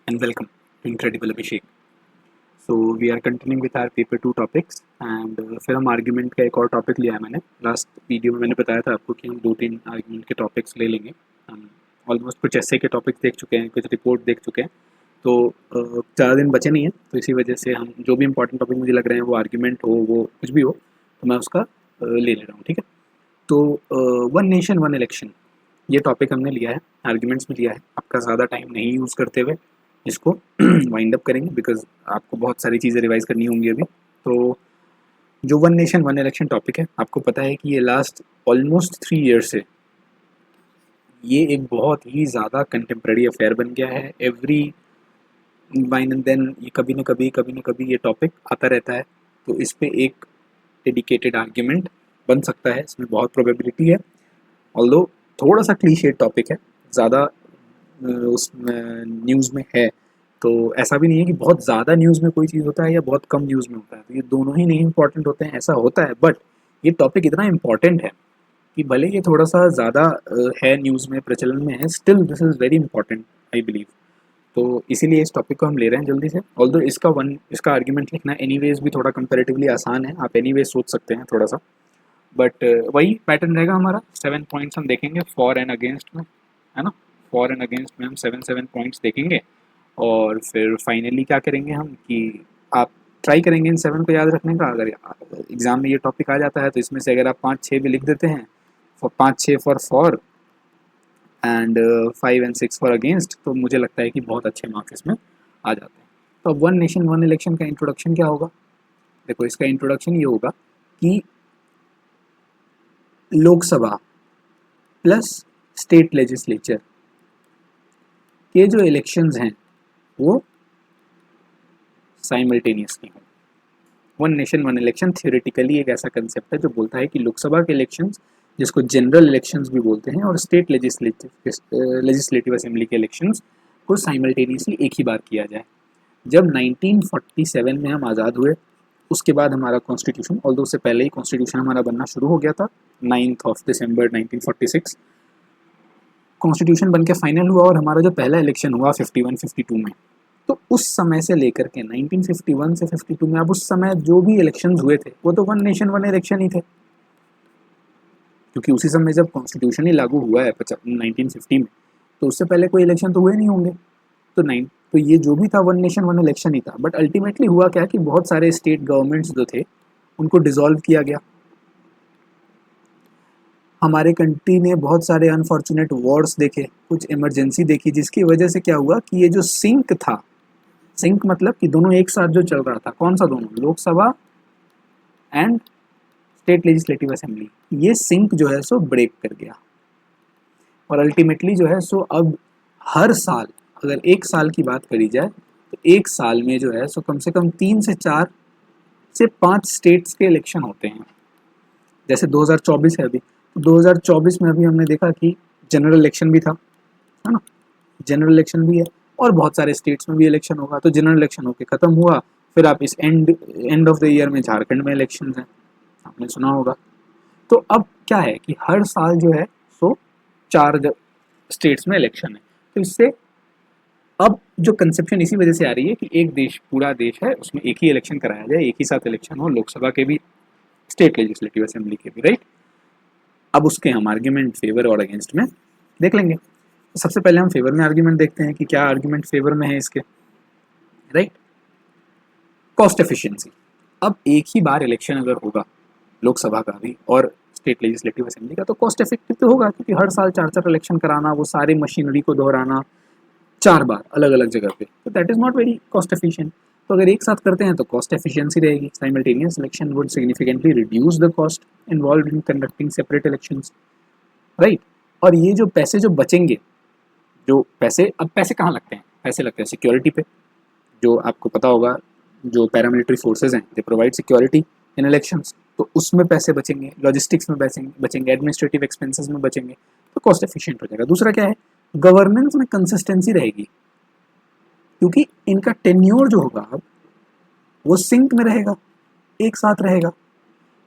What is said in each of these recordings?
and welcome to Incredible Abhishek. So we are continuing with our paper 2 topics and फिर हम argument का एक और टॉपिक लिया है मैंने लास्ट वीडियो में मैंने बताया था आपको कि हम 2-3 आर्ग्यूमेंट के टॉपिक्स ले लेंगे। हम ऑलमोस्ट कुछ ऐसे के टॉपिक्स देख चुके हैं, कुछ रिपोर्ट देख चुके हैं, तो ज़्यादा दिन बचे नहीं हैं, तो इसी वजह से हम जो भी इंपॉर्टेंट टॉपिक मुझे लग रहे हैं वो आर्ग्यूमेंट हो वो कुछ भी हो तो मैं उसका ले रहा हूँ। ठीक है, तो वन नेशन वन इलेक्शन ये टॉपिक हमने लिया है, आर्ग्यूमेंट्स में लिया है। आपका ज़्यादा टाइम नहीं यूज़ करते हुए इसको वाइंड अप करेंगे बिकॉज आपको बहुत सारी चीज़ें रिवाइज करनी होंगी अभी। तो जो one nation one election topic है, आपको पता है कि ये लास्ट ऑलमोस्ट 3 ईयर्स से ये एक बहुत ही ज़्यादा कंटेम्प्रेरी अफेयर बन गया है। एवरी नाइन एंड देन ये कभी ना कभी ये टॉपिक आता रहता है, तो इस पर एक डेडिकेटेड आर्ग्यूमेंट बन सकता है, इसमें बहुत प्रोबेबिलिटी है। ऑल्दो थोड़ा सा क्लीशेड टॉपिक है, ज़्यादा उसमें न्यूज़ में है, तो ऐसा भी नहीं है कि बहुत ज़्यादा न्यूज़ में कोई चीज़ होता है या बहुत कम न्यूज़ में होता है, तो ये दोनों ही नहीं इंपॉर्टेंट होते हैं, ऐसा होता है। बट ये टॉपिक इतना इंपॉर्टेंट है कि भले ये थोड़ा सा ज़्यादा है न्यूज़ में, प्रचलन में है, still this is very important I believe. तो इसीलिए इस टॉपिक को हम ले रहे हैं जल्दी से। ऑल्दो इसका आर्ग्यूमेंट लिखना एनीवेज भी थोड़ा कंपैरेटिवली आसान है, आप एनीवेज सोच सकते हैं थोड़ा सा, बट वही पैटर्न रहेगा हमारा। 7 पॉइंट्स हम देखेंगे फॉर एंड अगेंस्ट में, है ना। फॉर एंड अगेंस्ट में हम 7 पॉइंट्स देखेंगे और फिर फाइनली क्या करेंगे हम कि आप ट्राई करेंगे इन 7 को याद रखने का। अगर एग्ज़ाम में ये टॉपिक आ जाता है तो इसमें से अगर आप 5-6 भी लिख देते हैं, 5-6 for and 5 and 6 for against, तो मुझे लगता है कि बहुत अच्छे मार्क्स इसमें आ जाते हैं। तो अब वन नेशन वन इलेक्शन का इंट्रोडक्शन क्या होगा? देखो, इसका इंट्रोडक्शन ये होगा कि लोकसभा प्लस स्टेट लेजिस्लेचर के जो इलेक्शंस हैं वो साइमल्टेनियसली हों। One nation one election theoretically एक ऐसा कंसेप्ट है जो बोलता है कि लोकसभा के इलेक्शंस, जिसको जनरल इलेक्शंस भी बोलते हैं, और स्टेट लेजिस्लेटिव असेंबली के इलेक्शंस को साइमल्टेनियसली एक ही बार किया जाए। जब 1947 में हम आज़ाद हुए, उसके बाद हमारा कॉन्स्टिट्यूशन, ऑल्दो उससे पहले ही कॉन्स्टिट्यूशन हमारा बनना शुरू हो गया था, 9 दिसंबर 1946 कॉन्स्टिट्यूशन बन के फाइनल हुआ, और हमारा जो पहला इलेक्शन हुआ 51-52 में, तो उस समय से लेकर के 1951 से 52 में, अब उस समय जो भी इलेक्शंस हुए थे वो तो वन नेशन वन इलेक्शन ही थे, क्योंकि उसी समय जब कॉन्स्टिट्यूशन ही लागू हुआ है 1950 में, तो उससे पहले कोई इलेक्शन तो हुए नहीं होंगे। तो ये जो भी था वन नेशन वन इलेक्शन ही था। बट अल्टीमेटली हुआ क्या कि बहुत सारे स्टेट गवर्नमेंट्स जो थे उनको डिसॉल्व किया गया। हमारे कंट्री ने बहुत सारे अनफॉर्चुनेट वॉर्स देखे, कुछ इमरजेंसी देखी, जिसकी वजह से क्या हुआ कि ये जो सिंक था, सिंक मतलब कि दोनों एक साथ जो चल रहा था, कौन सा दोनों, Lok Sabha and state legislative assembly, ये सिंक जो है सो ब्रेक कर गया। और अल्टीमेटली जो है सो अब हर साल, अगर एक साल की बात करी जाए तो एक साल में जो है सो कम से कम 3 से 4 से 5 स्टेट्स के इलेक्शन होते हैं। जैसे 2024 है अभी, तो 2024 में अभी हमने देखा कि जनरल इलेक्शन भी था, है ना, जनरल इलेक्शन भी है, और बहुत सारे स्टेट्स में भी इलेक्शन होगा। तो जनरल इलेक्शन होकर ख़त्म हुआ, फिर आप इस एंड ऑफ द ईयर में झारखंड में इलेक्शन हैं, आपने सुना होगा। तो अब क्या है कि हर साल जो है सो 4 स्टेट्स में इलेक्शन है। तो इससे अब जो कंसेप्शन इसी वजह से आ रही है कि एक देश, पूरा देश है, उसमें एक ही इलेक्शन कराया जाए, एक ही साथ इलेक्शन हो, लोकसभा के भी, स्टेट लेजिस्लेटिव असेंबली के भी, राइट। अब उसके हम आर्ग्यूमेंट फेवर और अगेंस्ट में देख लेंगे। तो सबसे पहले हम फेवर में आर्ग्यूमेंट देखते हैं कि क्या आर्ग्यूमेंट फेवर में है इसके, राइट। Cost efficiency. अब एक ही बार इलेक्शन अगर होगा लोकसभा का भी और स्टेट लेजिस्लेटिव असेंबली का, तो कॉस्ट इफेक्टिव तो होगा, क्योंकि हर साल 4-4 इलेक्शन कराना, वो सारी मशीनरी को दोहराना 4 बार अलग अलग जगह पे, तो that is not very cost efficient. तो अगर एक साथ करते हैं तो कॉस्ट एफिशिएंसी रहेगी। Simultaneous election would significantly reduce the cost involve in conducting separate elections, right. और ये जो पैसे जो बचेंगे, जो पैसे, अब पैसे कहाँ लगते हैं? पैसे लगते हैं सिक्योरिटी पे, जो आपको पता होगा, जो पैरामिलिट्री फोर्सेज हैं they provide security in elections, तो उसमें पैसे बचेंगे, लॉजिस्टिक्स में बचेंगे, एडमिनिस्ट्रेटिव एक्सपेंसेस में बचेंगे, तो कॉस्ट एफिशिएंट हो जाएगा। दूसरा क्या है, गवर्नेंस में कंसिस्टेंसी रहेगी, क्योंकि इनका टेन्योर जो होगा अब वो सिंक में रहेगा, एक साथ रहेगा।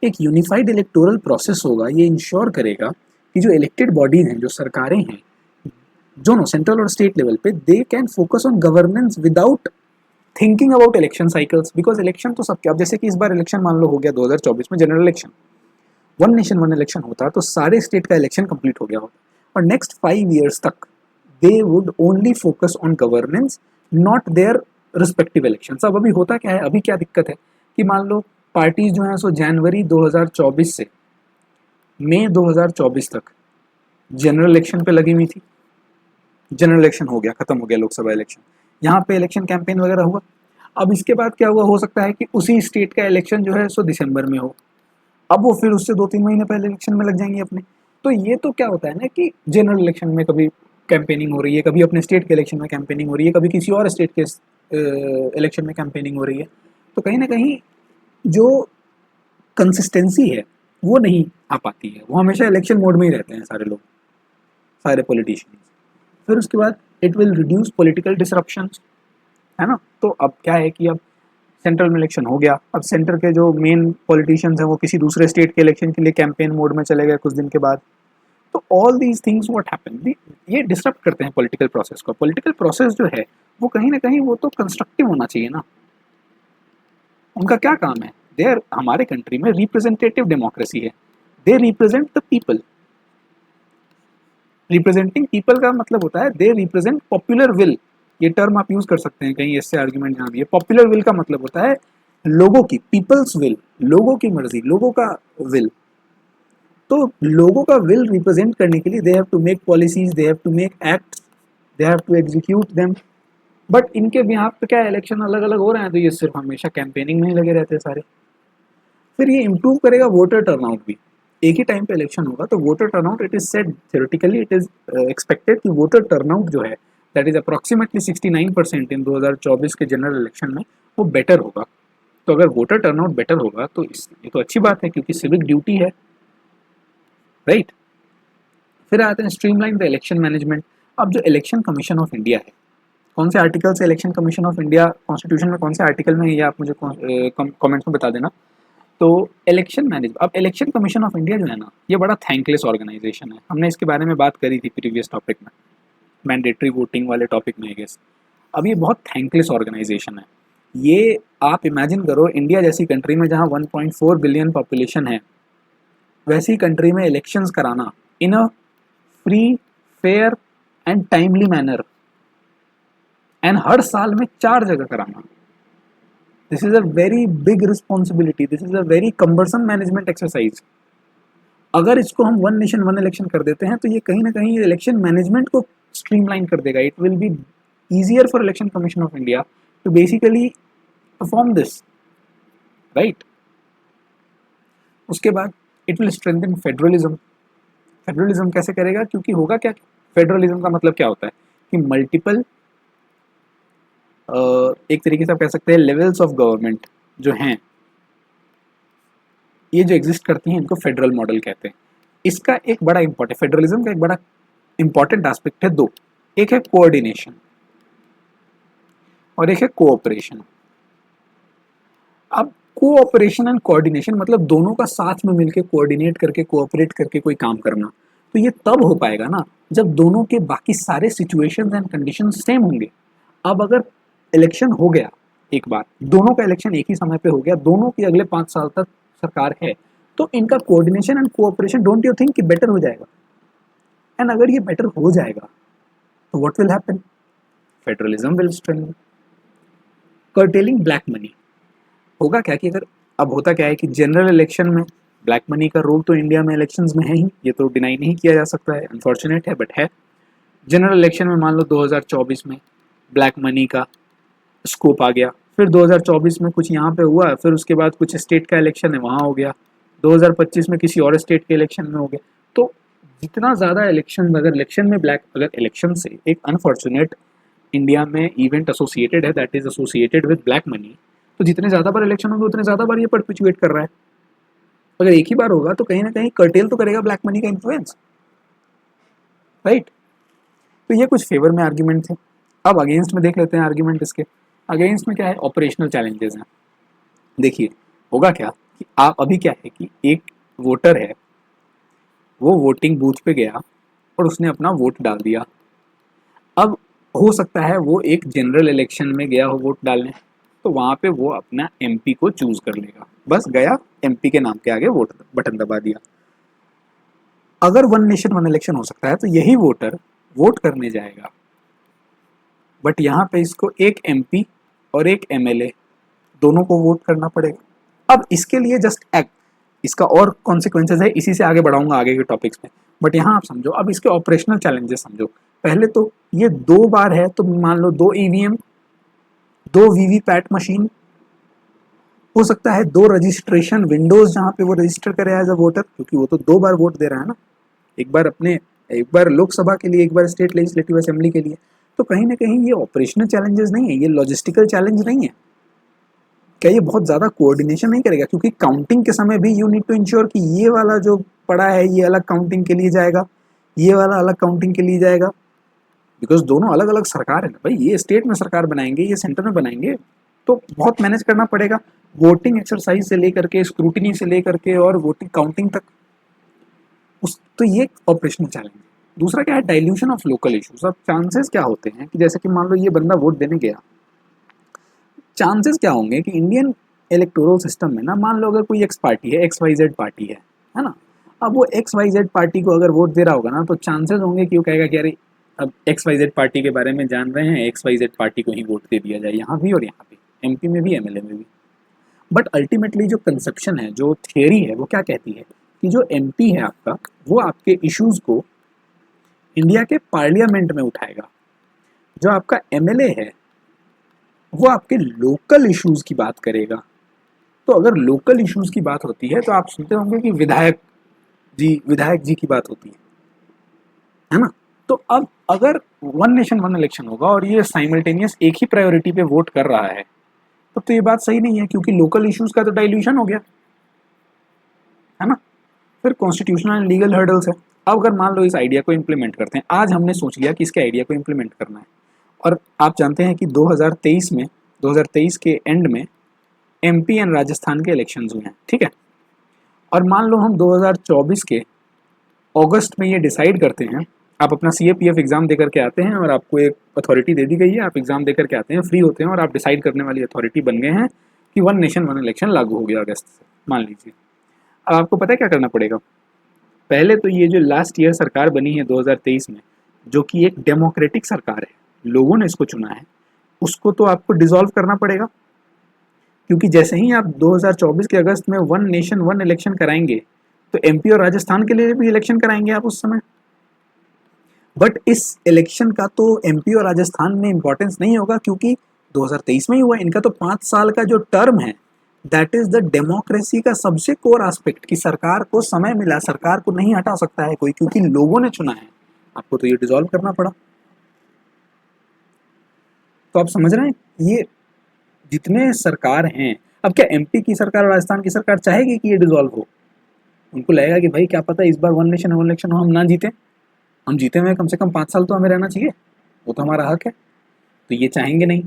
एक यूनिफाइड इलेक्टोरल प्रोसेस होगा, ये इंश्योर करेगा कि जो इलेक्टेड बॉडीज हैं, जो सरकारें हैं, दोनों सेंट्रल और स्टेट लेवल पे they can focus on governance without thinking about election cycles, because election तो सबके, अब जैसे कि इस बार इलेक्शन मान लो हो गया 2024 में general election, one nation one election होता तो सारे स्टेट का इलेक्शन कंप्लीट हो गया होता, और नेक्स्ट 5 years तक they would only focus on governance, not their respective election. अब अभी होता क्या है, अभी क्या दिक्कत है कि मान लो पार्टीज जो हैं सो जनवरी 2024 से मई 2024 तक जनरल इलेक्शन पे लगी हुई थी, जनरल इलेक्शन हो गया, खत्म हो गया लोकसभा इलेक्शन, यहाँ पे इलेक्शन कैंपेन वगैरह हुआ। अब इसके बाद क्या हुआ, हो सकता है कि उसी स्टेट का इलेक्शन जो है सो दिसंबर में हो, अब वो फिर उससे 2-3 महीने पहले इलेक्शन में लग जाएंगे अपने। तो ये तो क्या होता है ना कि जनरल इलेक्शन में कभी कैंपेनिंग हो रही है, कभी अपने स्टेट के इलेक्शन में कैंपेनिंग हो रही है, कभी किसी और स्टेट के इलेक्शन में कैंपेनिंग हो रही है, तो कहीं ना कहीं जो कंसिस्टेंसी है वो नहीं आ पाती है, वो हमेशा इलेक्शन मोड में ही रहते हैं सारे लोग, सारे पॉलिटिशियंस। फिर उसके बाद it will reduce political disruptions, है ना। तो अब क्या है कि अब सेंट्रल में इलेक्शन हो गया, अब सेंटर के जो मेन पॉलिटिशियंस हैं वो किसी दूसरे स्टेट के इलेक्शन के लिए कैंपेन मोड में चले गए कुछ दिन के बाद। तो all these things what happen, ये डिस्टर्ब करते हैं पॉलिटिकल प्रोसेस को। पॉलिटिकल प्रोसेस जो है वो कहीं ना कहीं वो तो कंस्ट्रक्टिव होना चाहिए ना, उनका क्या काम है, देयर हमारे कंट्री में रिप्रेजेंटेटिव डेमोक्रेसी है, they represent the people. Representing people का मतलब होता है दे रिप्रेजेंट पॉपुलर विल, ये टर्म आप यूज कर सकते हैं कहीं ऐसे आर्ग्यूमेंट जहां भी है। पॉपुलर विल का मतलब होता है लोगों की, पीपल्स विल, लोगों की मर्जी, लोगों का विल। तो लोगों का विल रिप्रेजेंट करने के लिए they have to make policies, they have to make act, they have to execute them. But इनके बिहाफ पे क्या इलेक्शन अलग अलग हो रहे हैं, तो ये सिर्फ हमेशा कैंपेनिंग में ही लगे रहते हैं सारे। फिर ये इम्प्रूव करेगा वोटर टर्नआउट भी, एक ही टाइम पे इलेक्शन होगा तो voter turnout, it is said theoretically, it is expected कि वोटर टर्नआउट जो है दैट इज अप्रॉक्सीमेटली 69% इन 2024 के जनरल इलेक्शन में वो बेटर होगा। तो अगर वोटर टर्नआउट बेटर होगा तो ये तो अच्छी बात है, क्योंकि सिविक ड्यूटी है, राइट। फिर आते हैं स्ट्रीमलाइन द इलेक्शन मैनेजमेंट। अब जो इलेक्शन कमीशन ऑफ इंडिया है, कौन से आर्टिकल से election commission of India constitution में कौन से आर्टिकल में है, ये आप मुझे कमेंट्स में बता देना। तो इलेक्शन मैनेज, अब इलेक्शन कमीशन ऑफ इंडिया जो है ना, ये बड़ा थैंकलेस ऑर्गेनाइजेशन है, हमने इसके बारे में बात करी थी प्रीवियस टॉपिक में, मैंडेटरी वोटिंग वाले टॉपिक में आई गेस। अब ये बहुत थैंकलेस ऑर्गेनाइजेशन है। ये आप इमेजिन करो इंडिया जैसी कंट्री में जहाँ 1.4 बिलियन पॉपुलेशन है, वैसी कंट्री में इलेक्शंस कराना in a free, fair and timely manner, and हर साल में 4 जगह कराना, this is a very big responsibility, this is a very cumbersome management exercise. अगर इसको हम वन नेशन वन इलेक्शन कर देते हैं तो ये कहीं ना कहीं इलेक्शन मैनेजमेंट को स्ट्रीमलाइन कर देगा। It will be easier for election commission of India to basically perform this, right? उसके बाद it will strengthen federalism। Federalism कैसे करेगा, क्योंकि होगा क्या, फेडरलिज्म का मतलब क्या होता है कि मल्टीपल, एक तरीके से आप कह सकते हैं लेवल्स ऑफ गवर्नमेंट जो हैं, ये जो एग्जिस्ट करती हैं इनको फेडरल मॉडल कहते हैं। इसका एक बड़ा इंपॉर्टेंट, फेडरलिज्म का एक बड़ा इंपॉर्टेंट एस्पेक्ट है दो, एक है कोऑर्डिनेशन और एक है कोऑपरेशन। अब कोऑपरेशन एंड कोऑर्डिनेशन मतलब दोनों का साथ में मिलकर कोऑर्डिनेट करके कोऑपरेट करके कोई काम करना, तो ये तब हो पाएगा ना जब दोनों के बाकी सारे सिचुएशंस एंड कंडीशंस सेम होंगे। अब अगर इलेक्शन हो गया एक बार, दोनों का इलेक्शन एक ही समय पे हो गया, दोनों की अगले 5 साल तक सरकार है, तो इनका coordination and cooperation, don't you think कि बेटर हो जाएगा। एंड अगर ये बेटर हो जाएगा तो what will happen, federalism will strengthen. Curtailing black money, होगा क्या कि अगर, अब होता क्या है कि जनरल इलेक्शन में ब्लैक मनी का रोल तो इंडिया में इलेक्शंस में है ही, ये तो डिनाई नहीं किया जा सकता है, अनफॉर्चुनेट है बट है। जनरल इलेक्शन में मान लो 2024 में ब्लैक मनी का स्कोप आ गया, फिर 2024 में कुछ यहाँ पे हुआ, फिर उसके बाद कुछ स्टेट का इलेक्शन है वहाँ हो गया, 2025 में किसी और स्टेट के इलेक्शन में हो गया। तो जितना ज़्यादा इलेक्शन, अगर इलेक्शन में ब्लैक, अगर इलेक्शन से एक अनफॉर्चुनेट इंडिया में इवेंट एसोसिएटेड है that is associated with black money, तो जितने ज़्यादा बार इलेक्शन होंगे उतने ज़्यादा बार ये परपिचुएट कर रहा है। अगर एक ही बार होगा तो कहीं ना कहीं कर्टेल तो करेगा ब्लैक मनी का इन्फ्लुएंस, राइट। तो ये कुछ फेवर में आर्ग्यूमेंट थे। अब अगेंस्ट में देख लेते हैं आर्ग्यूमेंट इसके। अगेंस्ट में क्या है, ऑपरेशनल चैलेंजेस हैं। देखिए होगा क्या कि आप अभी क्या है कि एक वोटर है, वो वोटिंग बूथ पे गया और उसने अपना वोट डाल दिया, अब हो सकता है वो एक जनरल इलेक्शन में गया हो वोट डालने, तो वहाँ पे वो अपना एमपी को चूज कर लेगा, बस गया एमपी के नाम के आगे वोट बटन दबा दिया। अगर वन नेशन वन इलेक्शन हो सकता है तो यही वोटर वोट करने जाएगा, बट यहाँ पे इसको एक एमपी और एक एमएलए दोनों को वोट करना पड़ेगा। अब इसके लिए जस्ट एक्ट, इसका और कॉन्सिक्वेंसेज है, इसी से आगे बढ़ाऊंगा आगे के टॉपिक्स में, बट यहाँ आप समझो। अब इसके ऑपरेशनल चैलेंजेस समझो। पहले तो ये 2 बार है, तो मान लो 2 ईवीएम, 2 वीवीपैट मशीन, हो सकता है 2 रजिस्ट्रेशन विंडोज जहाँ पे वो रजिस्टर करे एज अ वोटर, क्योंकि वो तो 2 बार वोट दे रहा है ना, एक बार लोकसभा के लिए, एक बार स्टेट लेजिस्लेटिव असेंबली के लिए। तो कहीं ना कहीं ये ऑपरेशनल चैलेंजेस नहीं है, ये लॉजिस्टिकल चैलेंज नहीं है। क्या ये बहुत ज़्यादा कोऑर्डिनेशन नहीं करेगा, क्योंकि काउंटिंग के समय भी यू नीड टू इंश्योर कि ये वाला जो पड़ा है ये अलग काउंटिंग के लिए जाएगा, ये वाला अलग काउंटिंग के लिए जाएगा, बिकॉज दोनों अलग अलग सरकार है ना भाई, ये स्टेट में सरकार बनाएंगे, ये सेंटर में बनाएंगे, तो बहुत मैनेज करना पड़ेगा, वोटिंग एक्सरसाइज से लेकर के, स्क्रूटिनी से लेकर के और वोटिंग काउंटिंग तक। तो ये ऑपरेशनल चैलेंज है। दूसरा क्या है, डाइल्यूशन ऑफ लोकल इश्यूज। अब चांसेस क्या होते हैं कि जैसे कि मान लो ये बंदा वोट देने गया, चांसेस क्या होंगे कि इंडियन इलेक्टोरल सिस्टम में ना, मान लो अगर कोई एक्स पार्टी है, XYZ पार्टी है ना, अब वो XYZ पार्टी को अगर वोट दे रहा होगा ना, तो चांसेस होंगे कि वो कहेगा कि अरे अब XYZ पार्टी के बारे में जान रहे हैं, XYZ पार्टी को ही वोट दे दिया जाए, यहाँ भी और यहाँ भी, एमपी में भी एमएलए में भी। बट अल्टीमेटली जो कंसेप्शन है, जो थियरी है, वो क्या कहती है कि जो एमपी है आपका, वो आपके इश्यूज को इंडिया के पार्लियामेंट में उठाएगा, जो आपका एमएलए है वो आपके लोकल इश्यूज की बात करेगा। तो अगर लोकल इश्यूज की बात होती है तो आप सुनते होंगे कि विधायक जी की बात होती है ना। तो अब अगर वन नेशन वन इलेक्शन होगा और ये साइमल्टेनियस एक ही प्रायोरिटी पे वोट कर रहा है, तब तो ये बात सही नहीं है, क्योंकि लोकल इश्यूज का तो डाइल्यूशन हो गया है ना। फिर कॉन्स्टिट्यूशनल एंड लीगल हर्डल्स है। अब अगर मान लो इस आइडिया को इम्प्लीमेंट करते हैं, आज हमने सोच लिया कि इसके आइडिया को इम्प्लीमेंट करना है, और आप जानते हैं कि 2023 के एंड में एमपी एंड राजस्थान के इलेक्शंस हुए हैं, ठीक है। और मान लो हम 2024 के अगस्त में ये डिसाइड करते हैं, आप अपना CAPF एग्जाम दे करके आते हैं और आपको एक अथॉरिटी दे दी गई है, आप एग्जाम दे करके आते हैं, फ्री होते हैं और आप डिसाइड करने वाली अथॉरिटी बन गए हैं कि वन नेशन वन इलेक्शन लागू हो गया अगस्त से, मान लीजिए। अब आपको पता है क्या करना पड़ेगा। पहले तो ये जो लास्ट ईयर सरकार बनी है 2023 में, जो कि एक डेमोक्रेटिक सरकार है, लोगों ने इसको चुना है, उसको तो आपको डिसॉल्व करना पड़ेगा, क्योंकि जैसे ही आप 2024 के अगस्त में वन नेशन वन इलेक्शन कराएंगे तो एमपी और राजस्थान के लिए भी इलेक्शन कराएंगे आप उस समय। बट इस इलेक्शन का तो एमपी और राजस्थान में इंपॉर्टेंस नहीं होगा, क्योंकि 2023 में ही हुआ, इनका तो 5 साल का जो टर्म है, दैट इज द डेमोक्रेसी का सबसे कोर एस्पेक्ट, कि सरकार को समय मिला, सरकार को नहीं हटा सकता है कोई, क्योंकि लोगों ने चुना है। आपको तो ये डिसॉल्व करना पड़ा। तो आप समझ रहे हैं, ये जितने सरकार हैं, अब क्या एमपी की सरकार और राजस्थान की सरकार चाहेगी कि ये डिसॉल्व हो? उनको लगेगा कि भाई क्या पता इस बार वन नेशन वन इलेक्शन हो, हम ना जीते, हम जीते हुए कम से कम 5 साल तो हमें रहना चाहिए, वो तो हमारा हक है, तो ये चाहेंगे नहीं।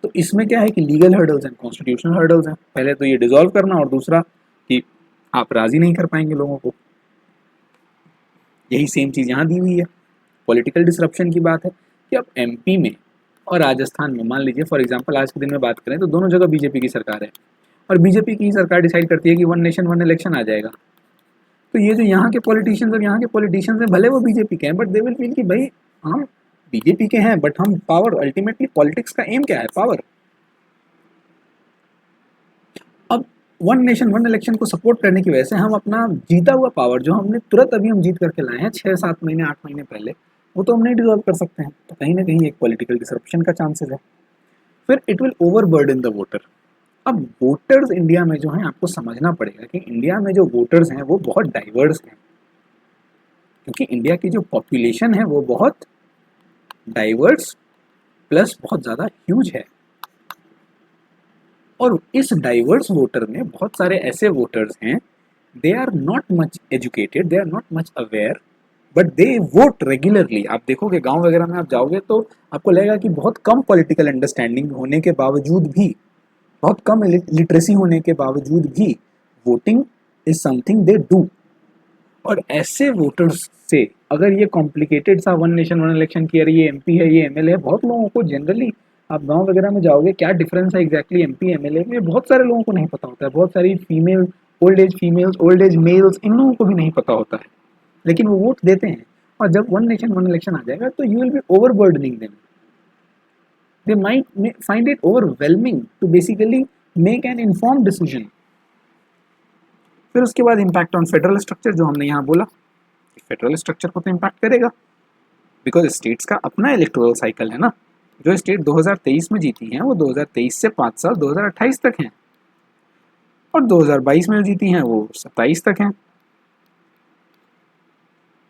तो इसमें क्या है कि लीगल हर्डल्स हैं, कॉन्स्टिट्यूशनल हर्डल्स हैं। पहले तो ये डिसॉल्व करना, और दूसरा कि आप राजी नहीं कर पाएंगे लोगों को। यही सेम चीज़ यहाँ दी हुई है। पॉलिटिकल डिसरप्शन की बात है कि अब एमपी में और राजस्थान में, मान लीजिए फॉर एग्जांपल आज के दिन में बात करें तो दोनों जगह बीजेपी की सरकार है, और बीजेपी की सरकार डिसाइड करती है कि वन नेशन वन इलेक्शन आ जाएगा। तो ये जो यहाँ के पॉलिटिशियंस और यहाँ के पॉलिटिशियंस हैं, भले वो बीजेपी के हैं, बट दे विल फील कि भाई हम बीजेपी के हैं, बट हम पावर, अल्टीमेटली पॉलिटिक्स का एम क्या है, पावर। अब वन नेशन वन इलेक्शन को सपोर्ट करने की वजह से हम अपना जीता हुआ पावर, जो हमने तुरंत अभी हम जीत करके लाए हैं 6-7 महीने 8 महीने पहले, वो तो हम नहीं डिजॉल्व कर सकते हैं। तो कहीं ना कहीं एक पॉलिटिकल डिसरप्शन का चांसेस है। फिर it will overburden the voter. अब वोटर्स इंडिया में जो हैं, आपको समझना पड़ेगा कि इंडिया में जो वोटर्स हैं वो बहुत डाइवर्स हैं, क्योंकि इंडिया की जो पॉपुलेशन है वो बहुत डाइवर्स प्लस बहुत ज़्यादा ह्यूज है। और इस डाइवर्स वोटर में बहुत सारे ऐसे वोटर्स हैं, they are not much educated, they are not much aware, but they vote regularly. आप देखोगे गांव वगैरह में आप जाओगे तो आपको लगेगा कि बहुत कम पॉलिटिकल अंडरस्टैंडिंग होने के बावजूद भी, बहुत कम लिटरेसी होने के बावजूद भी, voting is something they do. और ऐसे वोटर्स से अगर ये कॉम्प्लिकेटेड सा वन नेशन वन इलेक्शन की, अरे ये एमपी है, ये एमएलए है, बहुत लोगों को जनरली आप गांव वगैरह में जाओगे, क्या डिफरेंस है एग्जैक्टली एमपी एमएलए में, बहुत सारे लोगों को नहीं पता होता है, बहुत सारी फीमेल्स, ओल्ड एज मेल्स, इन लोगों को भी नहीं पता होता है, लेकिन वो वोट देते हैं। और जब वन नेशन वन इलेक्शन आ जाएगा तो you will be overburdening them, they might find it overwhelming to basically make an informed decision. फिर उसके बाद इम्पैक्ट ऑन फेडरल स्ट्रक्चर, जो हमने यहाँ बोला, फेडरल स्ट्रक्चर को तो इम्पैक्ट करेगा, बिकॉज स्टेट्स का अपना इलेक्टोरल साइकिल है ना। जो स्टेट 2023 में जीती हैं वो 2023 से 5 साल 2028 तक हैं, और 2022 में जो जीती हैं वो 27 तक हैं।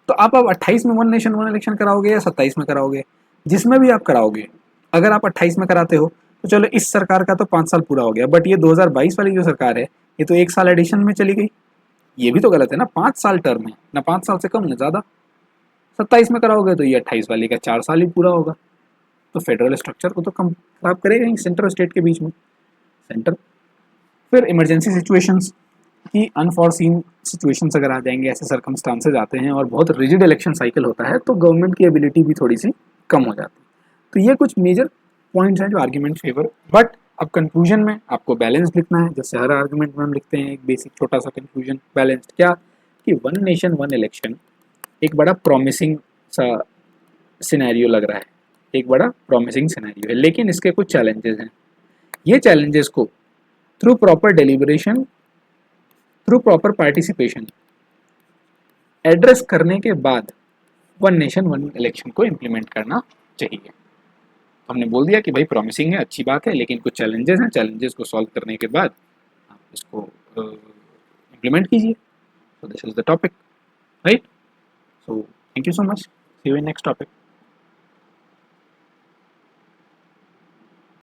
तो आप अब 28 में वन नेशन वन इलेक्शन कराओगे या 27 में कराओगे, जिसमें भी आप कराओगे, अगर आप 28 में कराते हो तो चलो इस सरकार का तो 5 साल पूरा हो गया, बट ये 2022 वाली जो सरकार है ये तो 1 साल एडिशन में चली गई, ये भी तो गलत है ना। 5 साल टर्म है ना, 5 साल से कम ना ज़्यादा। 27 में कराओगे तो ये 28 वाली का 4 साल ही पूरा होगा, तो फेडरल स्ट्रक्चर को तो कम खराब करेगा ही सेंटर और स्टेट के बीच में। सेंटर फिर इमरजेंसी सिचुएशंस की, अनफॉरसीन सिचुएशंस अगर आ जाएंगे, ऐसे सर्कमस्टांसेज आते हैं और बहुत रिजिड इलेक्शन साइकिल होता है, तो गवर्नमेंट की एबिलिटी भी थोड़ी सी कम हो जाती है। तो ये कुछ मेजर पॉइंट्स हैं जो आर्ग्यूमेंट फेवर। बट अब कंक्लूजन में आपको बैलेंस लिखना है, जैसे हर आर्ग्यूमेंट में हम लिखते हैं एक बेसिक छोटा सा कंक्लूजन बैलेंस्ड, क्या कि वन नेशन वन इलेक्शन एक बड़ा प्रॉमिसिंग सा सिनेरियो लग रहा है, एक बड़ा प्रॉमिसिंग सिनेरियो है, लेकिन इसके कुछ चैलेंजेस हैं। ये चैलेंजेस को through proper deliberation, through proper participation address करने के बाद वन नेशन वन इलेक्शन को इम्प्लीमेंट करना चाहिए। हमने बोल दिया कि भाई प्रॉमिसिंग है, अच्छी बात है, लेकिन कुछ चैलेंजेस हैं, चैलेंजेस को सॉल्व करने के बाद आप इसको इम्प्लीमेंट कीजिए। So this is the topic, right? So thank you so much, see you in next topic.